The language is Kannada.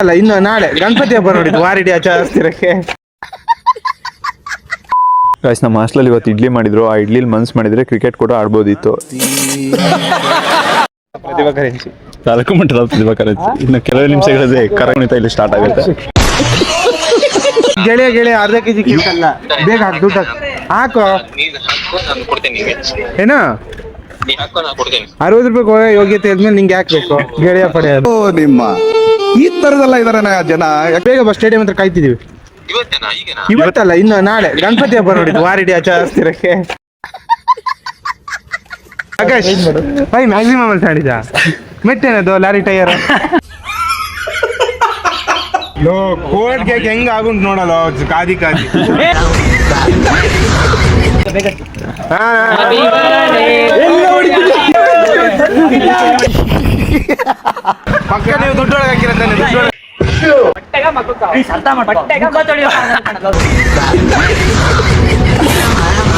ಅಲ್ಲ ಇನ್ನು ನಾಳೆ ಗಣಪತಿ ಹಬ್ಬ ನೋಡಿದ್ದು ವಾರಿಡಿ ಆಚರಿಸ್ತಿರಕ್ಕೆ. ಗಾಯ್ಸ್ ನಮ್ಮ ಹಾಸ್ಟೆಲಲ್ಲಿ ಇವತ್ತು ಇಡ್ಲಿ ಮಾಡಿದ್ರು. ಆ ಇಡ್ಲಿಲಿ ಮನ್ಸ್ ಮಾಡಿದ್ರೆ ಕ್ರಿಕೆಟ್ ಕೂಡ ಆಡ್ಬೋದಿತ್ತು. ಪ್ರತಿಭಾ ಕರೆನ್ಸಿ 4 ಮಟ್ಟದ ಪ್ರತಿಭಾ ಕರೆನ್ಸಿ. ಇನ್ನು ಕೆಲವು ನಿಮಿಷಗಳೇ ಕರಗುಣಿತ ಇಲ್ಲಿ ಸ್ಟಾರ್ಟ್ ಆಗುತ್ತೆ. ಗೆಳೆಯ ಅರ್ಧ ಕೆಜಿ ಅಲ್ಲ, ಬೇಗ ಹಾಕು, ದುಡ್ಡು ಹಾಕು. ಏನು 60 ರೂಪಾಯಿ ಯೋಗ್ಯತೆ ಆದ್ಮೇಲೆ ನಿಂಗೆ ಯಾಕೆ ಬೇಕು ಗೆಳೆಯ ಪಡೆಯೋದು? ನಿಮ್ಮ ಈ ತರದೆಲ್ಲ ಇದಾರೆ ಜನ. ಬೇಗ ಬಸ್ ಸ್ಟೇಡಿಯಂ ಹತ್ರ ಕಾಯ್ತಿದೀವಿ. ಇವತ್ತಲ್ಲ ಇನ್ನು ನಾಳೆ ಗಣಪತಿ ಹಬ್ಬ ನೋಡಿದ್ದು ವಾರಿಡಿ ಆಚರಿಸ್ತಿರಕ್ಕೆ. ಆಕಾಶ್ ಬೈ ಮ್ಯಾಕ್ಸಿಮಮ್ ಅಲ್ಲಿ ಮಾಡಿದ ಮೆಟ್ಟೇನದು ಲಾರಿ ಟೈರ್ ಕೋಲ್ಡ್ ಕೇಕ್ ಹೆಂಗ ಆಗುಂಟು ನೋಡಲ್ಲ ಕಾದಿ ಪಕ್ಕ ನೀವು ದುಡ್ಡೊಳಗೆ ಹಾಕಿರತ್ತಾನೆ.